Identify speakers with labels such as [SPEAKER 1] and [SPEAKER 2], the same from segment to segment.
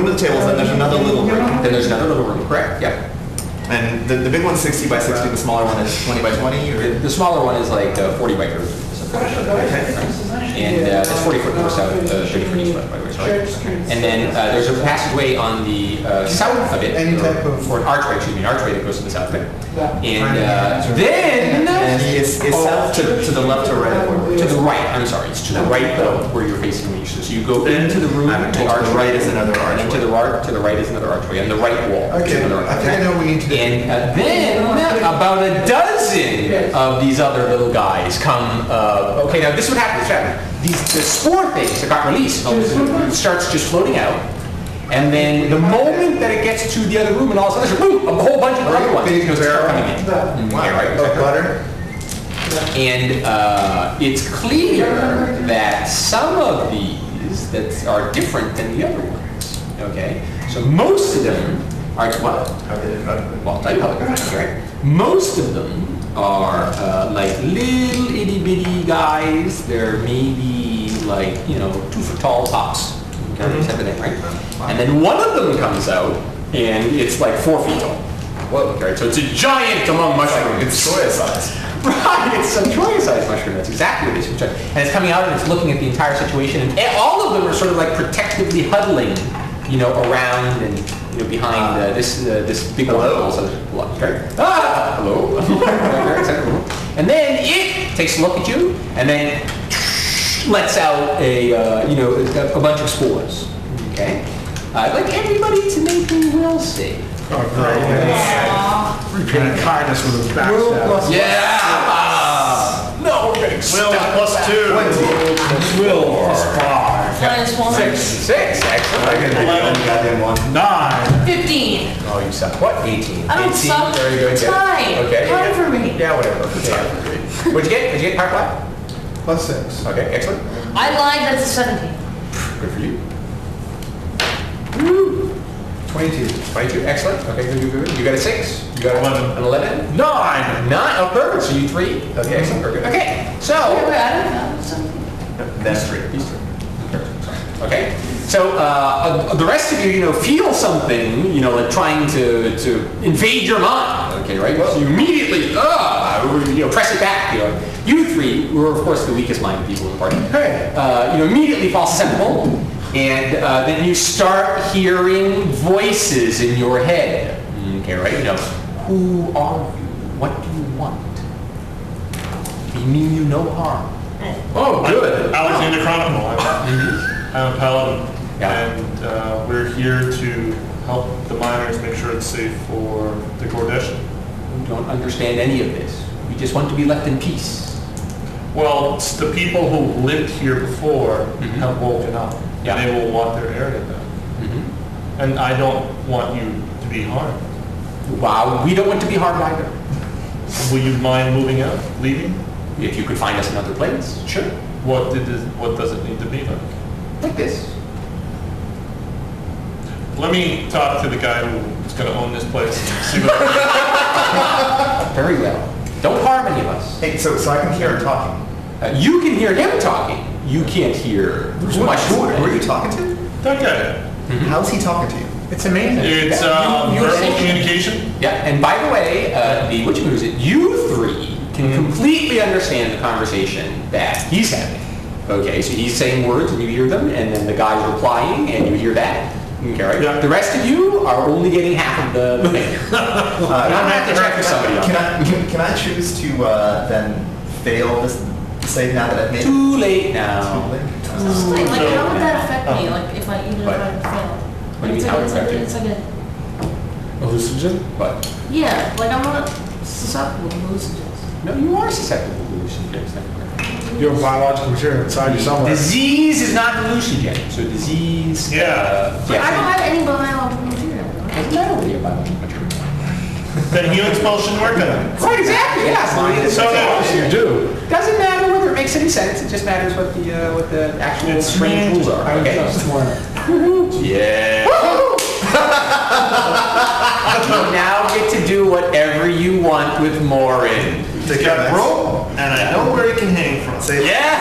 [SPEAKER 1] room with the tables, and there's another little room.
[SPEAKER 2] Then there's another little room, correct? Yep.
[SPEAKER 1] And the big one's 60 by 60, the smaller one is 20 by 20? Or?
[SPEAKER 2] The smaller one is like 40 by 30. And that's 40 foot north south, 30 foot east, by the way, sorry. And then there's a passageway on the south of it, or an archway, excuse me, an archway that goes to the south of it. And then
[SPEAKER 1] is south to the left or right?
[SPEAKER 2] To the right, I'm sorry, it's to the right of where you're facing me. So you go into the room, the archway,
[SPEAKER 1] right is another archway.
[SPEAKER 2] And to the right is another archway, and the right wall.
[SPEAKER 3] Okay, I think I know what we need to do.
[SPEAKER 2] And then about a dozen of these other little guys come, okay, now this is what happens. The spore things that got released, it starts just floating out. And then the moment that it gets to the other room and all of a sudden, boom, a whole bunch of other ones start coming in. Okay, right.
[SPEAKER 3] Butter.
[SPEAKER 2] And it's clear that some of these that are different than the other ones. Okay, so most of them are well, I'll tell you how they're right. Most of them are like little itty bitty guys. They're maybe like 2 foot tall tops. Okay, right? And then one of them comes out and it's like 4 feet tall. Whoa, right? So it's a giant among mushrooms.
[SPEAKER 1] It's soya size.
[SPEAKER 2] Right, it's a Troya-sized mushroom. That's exactly what it is. And it's coming out and it's looking at the entire situation, and all of them are sort of like protectively huddling, around and behind this big one. Also, okay. Hello. And then it takes a look at you, and then lets out a bunch of spores. Okay. I'd like everybody to make me will save.
[SPEAKER 3] Oh, great. Returning kindness with a backstab.
[SPEAKER 2] Yeah! No, we're getting
[SPEAKER 4] Will plus 2.
[SPEAKER 3] Will plus 5.
[SPEAKER 5] Minus 1.
[SPEAKER 2] 6, excellent.
[SPEAKER 1] I can make the goddamn one.
[SPEAKER 3] 9.
[SPEAKER 5] 15.
[SPEAKER 2] Oh, you suck. What? 18.
[SPEAKER 5] I don't
[SPEAKER 2] 18?
[SPEAKER 5] suck.
[SPEAKER 2] Very good.
[SPEAKER 5] Tie.
[SPEAKER 2] Okay.
[SPEAKER 5] Tie for me.
[SPEAKER 2] Yeah, whatever. Okay. What'd you get? Did you get power flat?
[SPEAKER 3] Plus 6.
[SPEAKER 2] Okay, excellent.
[SPEAKER 5] I lied, that's a 17.
[SPEAKER 2] Good for you.
[SPEAKER 3] Woo. 22.
[SPEAKER 2] 22, excellent. Okay, good. You got a 6. You got
[SPEAKER 4] 11.
[SPEAKER 2] An 11.
[SPEAKER 3] 9.
[SPEAKER 2] 9. Oh, perfect. So you 3. Okay, excellent. Very good. Okay, so.
[SPEAKER 5] Wait, I don't know. 17.
[SPEAKER 2] That's 3. These 3. Okay. So the rest of you, feel something, like trying to invade your mind. Okay, right? So you immediately, press it back. You 3 were, of course, the weakest minded people in the party. Immediately fall susceptible, and then you start hearing voices in your head. Okay, right? Who are you? What do you want? We mean you no harm.
[SPEAKER 4] Oh, good. Alexander Chronicle. I'm a paladin, and we're here to help the miners make sure it's safe for the Gordesh.
[SPEAKER 2] We don't understand any of this. We just want to be left in peace.
[SPEAKER 4] Well, it's the people who lived here before have woken up, and they will want their area back. And I don't want you to be harmed.
[SPEAKER 2] Wow, we don't want to be harmed either.
[SPEAKER 4] Will you mind moving out, leaving?
[SPEAKER 2] If you could find us another place, sure.
[SPEAKER 4] What does it need to be like?
[SPEAKER 2] Like this.
[SPEAKER 4] Let me talk to the guy who's going to own this place and see what.
[SPEAKER 2] Very well. Don't harm any of us.
[SPEAKER 1] Hey, so I can hear her talking.
[SPEAKER 2] You can hear him talking. You can't hear much.
[SPEAKER 1] Who are you talking to?
[SPEAKER 4] That guy.
[SPEAKER 1] How's he talking to you?
[SPEAKER 3] It's amazing.
[SPEAKER 4] It's verbal communication.
[SPEAKER 2] Yeah, and by the way, you 3 can completely understand the conversation that he's having. Okay, so he's saying words and you hear them, and then the guy's replying and you hear that. Okay, right?
[SPEAKER 4] Yeah.
[SPEAKER 2] The rest of you are only getting half of the thing. I'm going to have to check for somebody else.
[SPEAKER 1] Can I choose to then fail this save now that I've made it?
[SPEAKER 2] Too late now.
[SPEAKER 1] Too late?
[SPEAKER 5] How would that affect me? Like, if I failed?
[SPEAKER 2] What do you mean, how would it affect you?
[SPEAKER 5] It's like a...
[SPEAKER 3] Hallucinogen?
[SPEAKER 2] What?
[SPEAKER 5] Yeah, like I'm not susceptible to hallucinogens.
[SPEAKER 2] No, you are susceptible to hallucinogens.
[SPEAKER 3] You have biological material inside you somewhere.
[SPEAKER 2] Disease is not hallucinogenic. So disease...
[SPEAKER 4] Yeah.
[SPEAKER 5] But I don't have any biological material.
[SPEAKER 2] It's not only a biological material.
[SPEAKER 4] Then healing spell shouldn't work on it.
[SPEAKER 2] Right, exactly, yeah.
[SPEAKER 4] So
[SPEAKER 3] You do.
[SPEAKER 2] Doesn't matter whether it makes any sense. It just matters what the actual strange rules are. Okay. Yeah. You now get to do whatever you want with Morin.
[SPEAKER 4] Take that rope, and I know where it can hang from.
[SPEAKER 2] Yeah!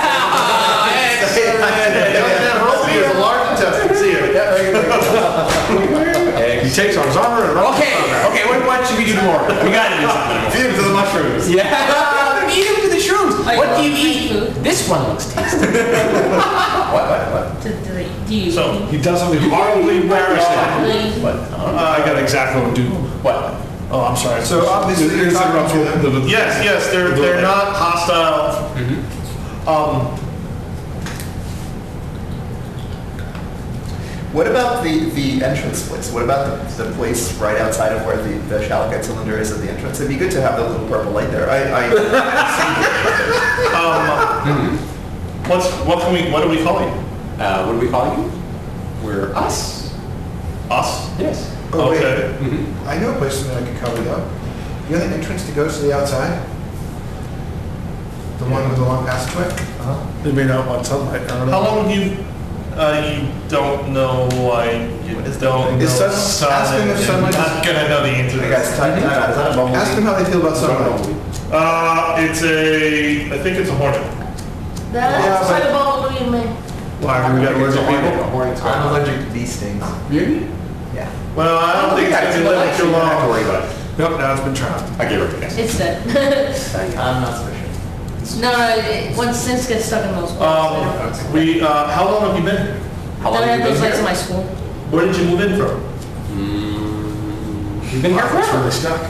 [SPEAKER 4] That rope is a large intestine. See it.
[SPEAKER 3] He takes off his armor and runs.
[SPEAKER 2] Okay, what should we do tomorrow? We gotta do something.
[SPEAKER 1] Feed him to the mushrooms.
[SPEAKER 2] Yeah, feed him to the shrooms. What do you eat?
[SPEAKER 5] Food?
[SPEAKER 2] This one looks tasty. What?
[SPEAKER 5] Do you?
[SPEAKER 4] So,
[SPEAKER 3] He does something horribly embarrassing.
[SPEAKER 4] I got exactly what to do.
[SPEAKER 2] What?
[SPEAKER 4] Oh, I'm sorry.
[SPEAKER 1] So obviously you're talking to them.
[SPEAKER 4] Yes, they're not hostile.
[SPEAKER 1] What about the entrance place? What about the place right outside of where the Shalakite cylinder is at the entrance? It'd be good to have that little purple light there.
[SPEAKER 4] What do we call you?
[SPEAKER 2] What do we call you? We're us.
[SPEAKER 4] Us?
[SPEAKER 2] Yes.
[SPEAKER 6] Oh, wait.
[SPEAKER 4] Okay.
[SPEAKER 6] I know a place that I could cover you up. You know the entrance that goes to the outside? The one with the long passageway?
[SPEAKER 3] They may not want sunlight. I don't know.
[SPEAKER 4] How long have you? You don't know why you don't know.
[SPEAKER 6] Is sun- ask them if sunlight
[SPEAKER 4] You're not gonna know the answer to
[SPEAKER 1] Hey guys,
[SPEAKER 4] this.
[SPEAKER 1] time out. Is that a bumblebee?
[SPEAKER 6] Ask them how they feel about sunlight.
[SPEAKER 4] I think it's a hornet.
[SPEAKER 5] That's like a bumblebee, man.
[SPEAKER 3] Why, we got allergic people?
[SPEAKER 1] I'm allergic to bee stings.
[SPEAKER 2] Really?
[SPEAKER 1] Yeah.
[SPEAKER 4] Well, I don't think it's gonna be living too long.
[SPEAKER 3] Nope, now it's been tried.
[SPEAKER 2] I gave her a guess.
[SPEAKER 5] It's dead.
[SPEAKER 1] I'm not so sure.
[SPEAKER 5] No, once since gets stuck in those balls.
[SPEAKER 4] How long have you been here?
[SPEAKER 2] How long
[SPEAKER 5] I
[SPEAKER 2] have
[SPEAKER 5] had
[SPEAKER 2] you
[SPEAKER 5] those
[SPEAKER 2] been
[SPEAKER 5] lights in
[SPEAKER 2] here?
[SPEAKER 5] my school.
[SPEAKER 4] Where did you move in from?
[SPEAKER 2] We've been here
[SPEAKER 3] It's
[SPEAKER 2] forever.
[SPEAKER 3] really stuck.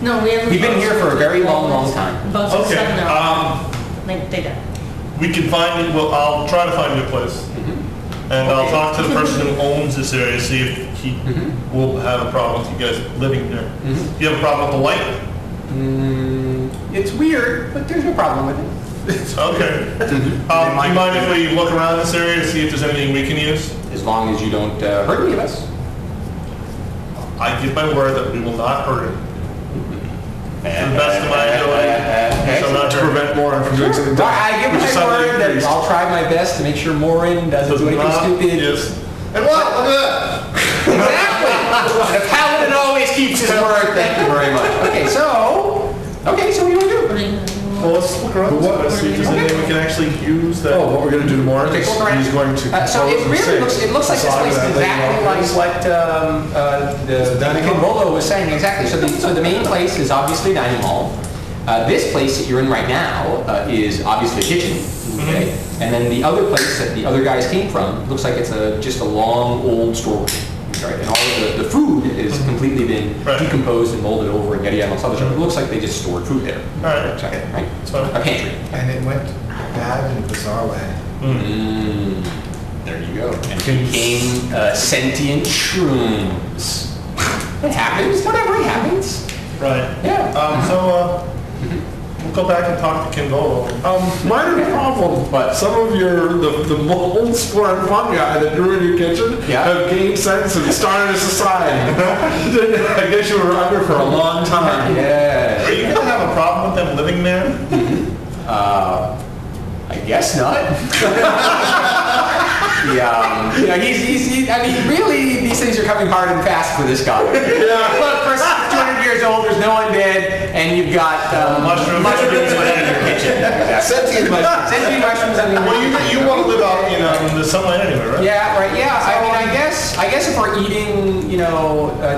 [SPEAKER 5] No, we haven't.
[SPEAKER 2] We've been here for a very long, long time.
[SPEAKER 5] Bugs are
[SPEAKER 4] Okay.
[SPEAKER 5] stuck now. They died.
[SPEAKER 4] We can find you. Well, I'll try to find you a place, and I'll
[SPEAKER 2] Okay.
[SPEAKER 4] talk to the person who owns this area, see if he will have a problem with you guys living here. Do you have a problem with the light?
[SPEAKER 2] It's weird, but there's no problem with it.
[SPEAKER 4] Okay. Do you mind if we look around this area to see if there's anything we can use?
[SPEAKER 2] As long as you don't hurt any of us.
[SPEAKER 4] I give my word that we will not hurt him. To the best of my ability, we shall not
[SPEAKER 3] To
[SPEAKER 4] hurt him.
[SPEAKER 3] prevent Moran from doing something dumb.
[SPEAKER 2] I give
[SPEAKER 3] Which is
[SPEAKER 2] my
[SPEAKER 3] suddenly
[SPEAKER 2] word that
[SPEAKER 3] increased.
[SPEAKER 2] I'll try my best to make sure Morin doesn't do anything
[SPEAKER 4] Not-
[SPEAKER 2] stupid.
[SPEAKER 4] Yes.
[SPEAKER 1] And what? Look at
[SPEAKER 2] Exactly. The paladin always keeps his word. Thank you very much. Okay, so what do you want to do?
[SPEAKER 4] Well, let's look around.
[SPEAKER 3] But what-
[SPEAKER 4] Let's see if there's anything we can actually use that.
[SPEAKER 3] Oh, what we're gonna do tomorrow
[SPEAKER 2] Okay,
[SPEAKER 3] is
[SPEAKER 2] go around.
[SPEAKER 3] he's going to
[SPEAKER 2] So
[SPEAKER 3] compose
[SPEAKER 2] it
[SPEAKER 3] and
[SPEAKER 2] really
[SPEAKER 3] sing.
[SPEAKER 2] looks like this
[SPEAKER 3] Song
[SPEAKER 2] place is
[SPEAKER 3] that they
[SPEAKER 2] exactly
[SPEAKER 3] love.
[SPEAKER 2] like what the Kinvolo was saying, exactly. So the main place is obviously dining hall. This place that you're in right now is obviously a kitchen, okay? And then the other place that the other guys came from looks like it's just a long old storeroom, right? And all of the food is completely been
[SPEAKER 4] Right.
[SPEAKER 2] decomposed and molded over and yada yada and all this other stuff. It looks like they just stored food there.
[SPEAKER 4] All right.
[SPEAKER 2] Okay, right?
[SPEAKER 4] It's fine.
[SPEAKER 2] A pantry.
[SPEAKER 6] And it went bad in a bizarre way.
[SPEAKER 2] There you go. And became sentient shrooms. It happens. Whatever, it happens.
[SPEAKER 4] Right.
[SPEAKER 2] Yeah.
[SPEAKER 4] We'll go back and talk to Kinvolo.
[SPEAKER 3] Minor problem, but some of the mold, spore, and fungi that grew in your kitchen
[SPEAKER 2] Yeah.
[SPEAKER 3] have gained sense and started a society. I guess you were under for a long time.
[SPEAKER 4] Are
[SPEAKER 2] Yeah.
[SPEAKER 4] you gonna have a problem with them living there?
[SPEAKER 2] I guess not. I mean, really, these things are coming hard and fast for this guy. Look, for 200 years old, there's no undead, and you've got
[SPEAKER 4] Mushrooms.
[SPEAKER 2] mushrooms in your kitchen.
[SPEAKER 1] Sentient mushrooms.
[SPEAKER 2] Sentient mushrooms. I mean,
[SPEAKER 4] Well, you want to live out in the sunlight anyway, right?
[SPEAKER 2] yeah, right. Yeah. I mean, I guess if we're eating,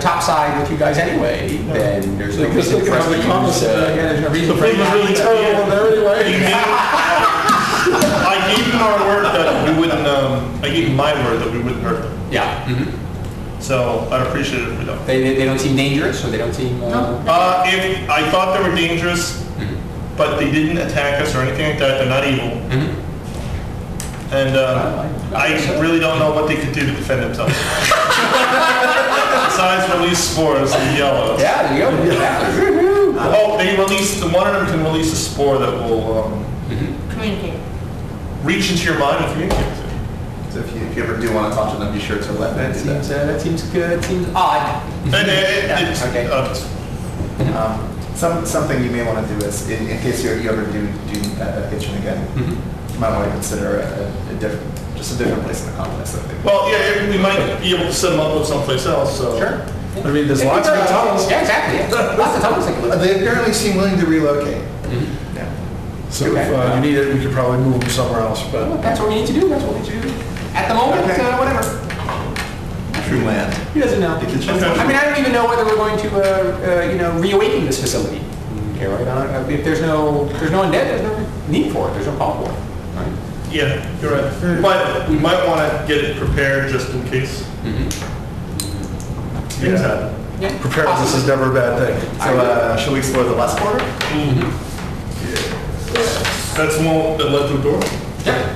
[SPEAKER 2] topside with you guys anyway, then there's no
[SPEAKER 3] Just
[SPEAKER 2] reason
[SPEAKER 3] think
[SPEAKER 2] for us
[SPEAKER 3] about
[SPEAKER 2] to
[SPEAKER 3] the
[SPEAKER 2] use.
[SPEAKER 3] commissary again.
[SPEAKER 2] There's no
[SPEAKER 3] The
[SPEAKER 2] reason for
[SPEAKER 3] food was really terrible in there anyway.
[SPEAKER 4] I gave them our word that we wouldn't. I gave them my word that we wouldn't hurt them.
[SPEAKER 2] Yeah.
[SPEAKER 4] So I'd appreciate it if we don't.
[SPEAKER 2] They don't seem dangerous, or they don't seem.
[SPEAKER 5] No.
[SPEAKER 4] If I thought they were dangerous, but they didn't attack us or anything like that, they're not evil. And I really don't know what they could do to defend themselves. Besides release spores and yell at us.
[SPEAKER 2] Yeah, there you go. Yeah.
[SPEAKER 4] Oh, they release, one of them can release a spore that will
[SPEAKER 5] Communicate.
[SPEAKER 4] reach into your mind and communicate with you.
[SPEAKER 1] So if you ever do want to talk to them, be sure to let them do that.
[SPEAKER 2] That seems good. Seems odd.
[SPEAKER 4] And it's,
[SPEAKER 2] Okay.
[SPEAKER 1] Something you may want to do is, in case you ever do that kitchen again, you might want to consider a different place in the complex. I think.
[SPEAKER 4] well, yeah, we might be able to set them up with someplace else, so.
[SPEAKER 2] Sure.
[SPEAKER 3] I mean, there's lots of good tunnels.
[SPEAKER 2] Yeah, exactly. Yeah. Lots of tunnels.
[SPEAKER 6] They apparently seem willing to relocate.
[SPEAKER 1] Yeah.
[SPEAKER 3] So if you need it, we could probably move them somewhere else, but
[SPEAKER 2] That's what we need to do. That's what we need to do. At the moment, whatever.
[SPEAKER 1] True land.
[SPEAKER 2] He doesn't know.
[SPEAKER 1] If it's-
[SPEAKER 2] I mean, I don't even know whether we're going to, reawaken this facility. Okay, right? If there's no undead, there's no need for it. There's no call for it. Right?
[SPEAKER 4] Yeah, you're right. But we might want to get it prepared just in case things happen.
[SPEAKER 2] Yeah.
[SPEAKER 3] Preparedness is never a bad thing.
[SPEAKER 1] So, shall we explore the last quarter?
[SPEAKER 4] That's the one that led to the door?
[SPEAKER 2] Yeah.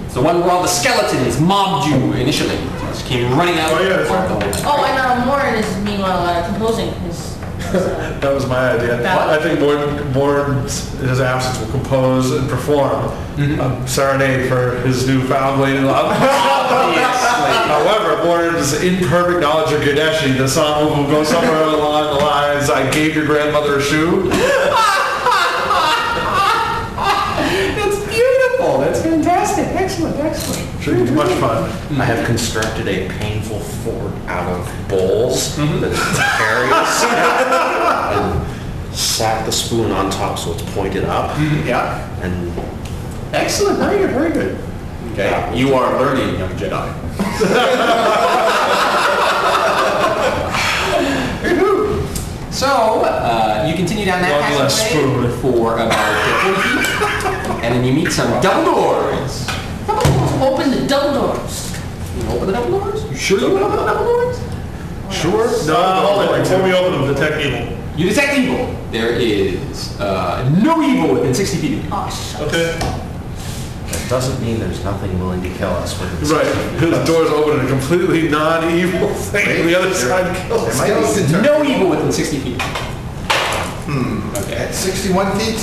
[SPEAKER 2] It's the one where all the skeletons mobbed you initially. Just came running out.
[SPEAKER 4] Oh, yeah, that's right.
[SPEAKER 5] Oh, and Morin is meanwhile composing his.
[SPEAKER 3] That was my idea.
[SPEAKER 5] Ballad.
[SPEAKER 3] I think Warren, in his absence, will compose and perform a serenade for his newfound lady love. However, Warren's imperfect knowledge of Ganeshi, the song will go somewhere along the lines, I gave your grandmother a shoe.
[SPEAKER 2] That's beautiful. That's fantastic. Excellent.
[SPEAKER 3] Should be much fun.
[SPEAKER 7] I have constructed a painful fort out of bowls that's precarious and sat the spoon on top so it's pointed up.
[SPEAKER 2] Yeah.
[SPEAKER 7] And
[SPEAKER 2] Excellent. Very good. Okay. You are learning, young Jedi. So, you continue down that
[SPEAKER 3] One less
[SPEAKER 2] passageway
[SPEAKER 3] spoon.
[SPEAKER 2] for about 40 feet, and then you meet some double doors.
[SPEAKER 5] Open the double doors.
[SPEAKER 2] You open the double doors? You sure you want to open the double doors?
[SPEAKER 3] Sure?
[SPEAKER 4] Hold on. Before we open them, detect evil.
[SPEAKER 2] You detect evil. There is no evil within 60 feet of you.
[SPEAKER 5] Oh, shucks.
[SPEAKER 4] Okay.
[SPEAKER 7] that doesn't mean there's nothing willing to kill us with this.
[SPEAKER 3] Right. The door's open and a completely non-evil thing on the other side kills
[SPEAKER 1] There might be
[SPEAKER 3] us.
[SPEAKER 1] some-
[SPEAKER 2] No evil within 60 feet. Okay.
[SPEAKER 6] At 61 feet?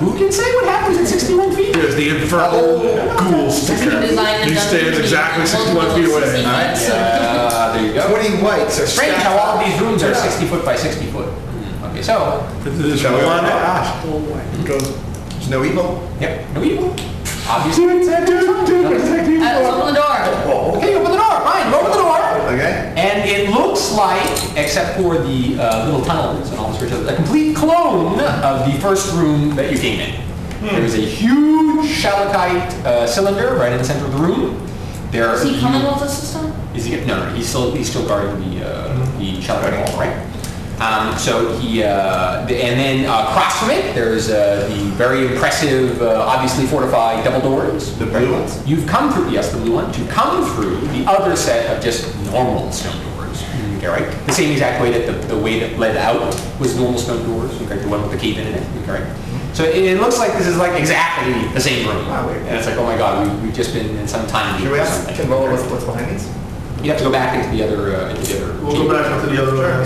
[SPEAKER 2] Who can say what happens at 61 feet?
[SPEAKER 3] There's the infernal ghoul sticker.
[SPEAKER 5] Design
[SPEAKER 3] He stands exactly 61 feet away.
[SPEAKER 2] There you go.
[SPEAKER 6] 20 whites are
[SPEAKER 2] Strange
[SPEAKER 6] stacked
[SPEAKER 2] how all
[SPEAKER 6] up.
[SPEAKER 2] of these rooms are 60 foot by 60 foot. Okay, so,
[SPEAKER 3] Shall we on that?
[SPEAKER 1] There's no evil?
[SPEAKER 2] yep, no evil. Obviously, it's
[SPEAKER 5] Let's open the door.
[SPEAKER 2] okay, open the door, fine, you open the door.
[SPEAKER 1] Okay.
[SPEAKER 2] And it looks like, except for the little tunnels and all this sort of, a complete clone of the first room that you came in. There is a huge shalakite cylinder right in the center of the room. There
[SPEAKER 5] Is he coming with us this time?
[SPEAKER 2] Is he? No, he's still guarding the shalakite wall, right? So he, and then across from it, there's the very impressive, obviously fortified double doors.
[SPEAKER 1] The blue ones?
[SPEAKER 2] You've come through, yes, the blue ones. You've come through the other set of just normal stone doors. Okay, right? The same exact way that the way that led out was normal stone doors. Okay, the one with the cave in it. Okay, right? So it looks like this is like exactly the same room.
[SPEAKER 1] Wow, weird.
[SPEAKER 2] And it's like, oh my God, we've just been in some time
[SPEAKER 1] Should
[SPEAKER 2] loop
[SPEAKER 1] we
[SPEAKER 2] or
[SPEAKER 1] ask
[SPEAKER 2] something.
[SPEAKER 1] Kinvolo what's behind these?
[SPEAKER 2] You have to go back into the other,
[SPEAKER 4] We'll go back up to the other room.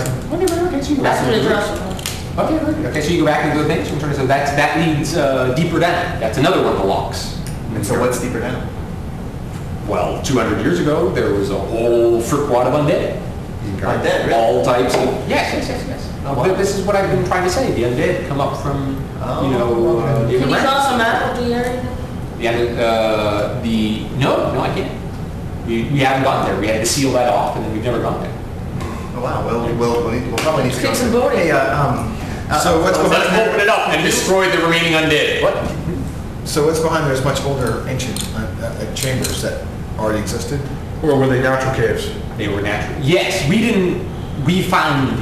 [SPEAKER 2] Okay, so you go
[SPEAKER 5] That's
[SPEAKER 2] back
[SPEAKER 5] what
[SPEAKER 2] into
[SPEAKER 5] it's
[SPEAKER 2] the-
[SPEAKER 5] addressed.
[SPEAKER 2] Okay, very good. Okay, so you go back into the things. So that leads deeper down. That's another one of the locks.
[SPEAKER 1] And so what's deeper down?
[SPEAKER 2] Well, 200 years ago, there was a whole frickwad of undead.
[SPEAKER 1] Undead, really?
[SPEAKER 2] All types of... Yes. This is what I've been trying to say. The undead come up from, the
[SPEAKER 5] Can you
[SPEAKER 2] underground.
[SPEAKER 5] tell us a map of the area?
[SPEAKER 2] No, I can't. We haven't gotten there. We had to seal that off, and then we've never gone there.
[SPEAKER 1] Oh, wow, we'll probably need to go.
[SPEAKER 5] Kick some booty.
[SPEAKER 1] Hey,
[SPEAKER 6] So what's
[SPEAKER 2] Let's
[SPEAKER 6] behind
[SPEAKER 2] open it up and destroy the remaining undead. What?
[SPEAKER 6] So what's behind there is much older ancient chambers that already existed?
[SPEAKER 3] Or were they natural caves?
[SPEAKER 2] They were natural. Yes, we found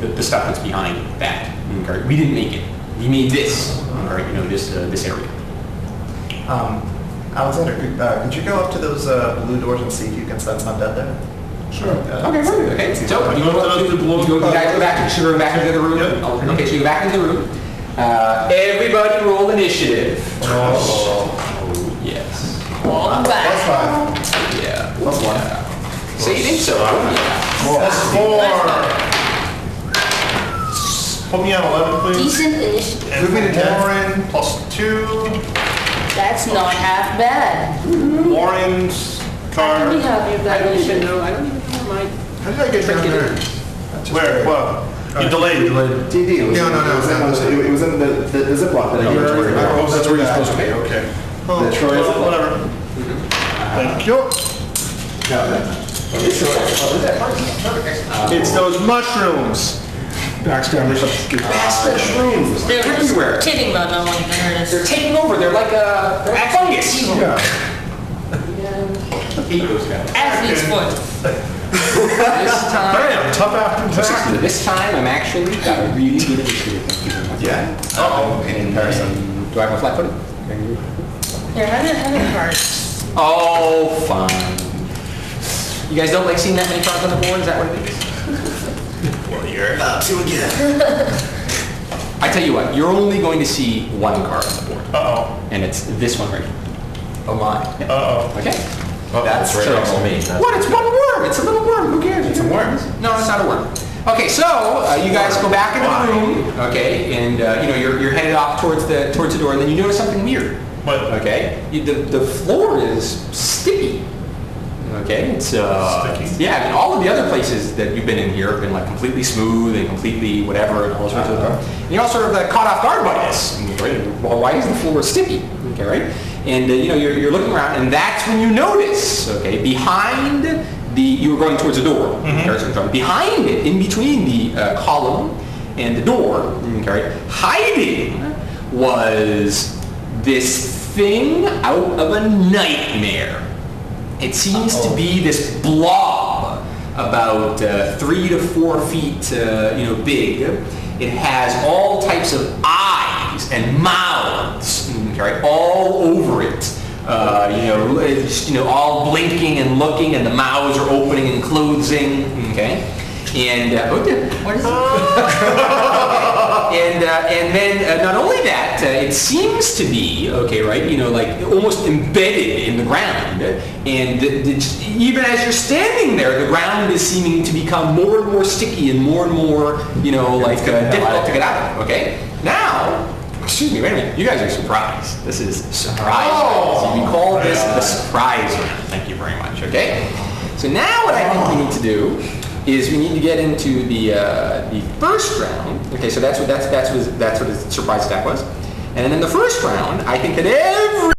[SPEAKER 2] the stuff that's behind that. Okay? We didn't make it. We made this. Okay? This area.
[SPEAKER 1] Alexander, could you go up to those blue doors and see if you can sense undead there?
[SPEAKER 4] Sure.
[SPEAKER 2] Okay, very good. Okay, so you
[SPEAKER 4] Go
[SPEAKER 2] go
[SPEAKER 4] to the blue-
[SPEAKER 2] you guys go back into the room.
[SPEAKER 4] Yep.
[SPEAKER 2] Okay, so you go back into the room. Everybody roll initiative.
[SPEAKER 3] Oh.
[SPEAKER 2] Yes.
[SPEAKER 5] Welcome
[SPEAKER 6] Plus
[SPEAKER 5] back.
[SPEAKER 6] 5.
[SPEAKER 2] Yeah. Plus one. So you think so? Yeah.
[SPEAKER 4] That's 4. Put me on 11, please.
[SPEAKER 5] Decent initiative.
[SPEAKER 4] And
[SPEAKER 6] Move me to 10.
[SPEAKER 4] Warren plus 2.
[SPEAKER 5] That's not half bad.
[SPEAKER 4] Warren's
[SPEAKER 5] I can be
[SPEAKER 4] card.
[SPEAKER 5] happy with
[SPEAKER 2] I
[SPEAKER 5] that
[SPEAKER 2] don't even
[SPEAKER 5] initiative.
[SPEAKER 2] know. I don't even know where my.
[SPEAKER 6] How did I get down there?
[SPEAKER 4] Where? What? You delayed.
[SPEAKER 1] TD, it was
[SPEAKER 6] No,
[SPEAKER 1] in-
[SPEAKER 6] no, no,
[SPEAKER 1] it was in-
[SPEAKER 6] no.
[SPEAKER 1] it was in the Ziploc that I gave you.
[SPEAKER 3] Oh, that's where you're supposed to be, okay.
[SPEAKER 1] The Troy Ziploc.
[SPEAKER 4] Whatever. Thank you. It's those mushrooms.
[SPEAKER 3] Backstabbers.
[SPEAKER 2] Shrooms. They're everywhere.
[SPEAKER 5] Kidding about no one
[SPEAKER 2] They're
[SPEAKER 5] heard us.
[SPEAKER 2] taking over. They're like a fungus.
[SPEAKER 3] Yeah.
[SPEAKER 2] hate those guys.
[SPEAKER 5] Athlete's foot.
[SPEAKER 2] This time,
[SPEAKER 3] Bam, tough after attack.
[SPEAKER 2] this time I'm actually got a really good initiative. Thank you very much.
[SPEAKER 1] Yeah. Uh-oh, in comparison.
[SPEAKER 2] Do I have a flat footed?
[SPEAKER 5] Here, have it cards.
[SPEAKER 2] Oh, fine. You guys don't like seeing that many cards on the board? Is that what it is?
[SPEAKER 1] Well, you're about to again.
[SPEAKER 2] I tell you what, you're only going to see one card on the board,
[SPEAKER 4] Uh-oh.
[SPEAKER 2] and it's this one right here.
[SPEAKER 1] Oh my.
[SPEAKER 4] Uh-oh.
[SPEAKER 2] Okay?
[SPEAKER 7] Oh, that's right next to me. That's-
[SPEAKER 2] What? It's one worm. It's a little worm. Who cares?
[SPEAKER 1] It's a worm.
[SPEAKER 2] No, it's not a worm. Okay, so you guys go back into the room, okay, and you're headed off towards the door, and then you notice something weird.
[SPEAKER 4] What?
[SPEAKER 2] Okay, the floor is sticky. Okay, it's
[SPEAKER 4] Sticky?
[SPEAKER 2] Yeah, I mean, all of the other places that you've been in here have been like completely smooth and completely whatever and all sorts of stuff. And you're all sort of caught off guard by this. Right? Well, why is the floor sticky? Okay, right? And you're looking around, and that's when you notice. Okay, behind you were going towards the door. Okay, so behind it, in between the column and the door, okay, right, hiding was this thing out of a nightmare. It seems to be this blob about 3 to 4 feet, big. It has all types of eyes and mouths, right, all over it. All blinking and looking, and the mouths are opening and closing. Okay, and what is it? And then not only that, it seems to be like almost embedded in the ground, and even as you're standing there, the ground is seeming to become more and more sticky and more difficult to get out of. Okay, now. Excuse me, wait a minute. You guys are surprised. This is surprise round. So we call this the surprise round. Thank you very much. Okay. So now what I think we need to do is we need to get into the first round. Okay. So that's what the surprise attack was. And then in the first round, I think that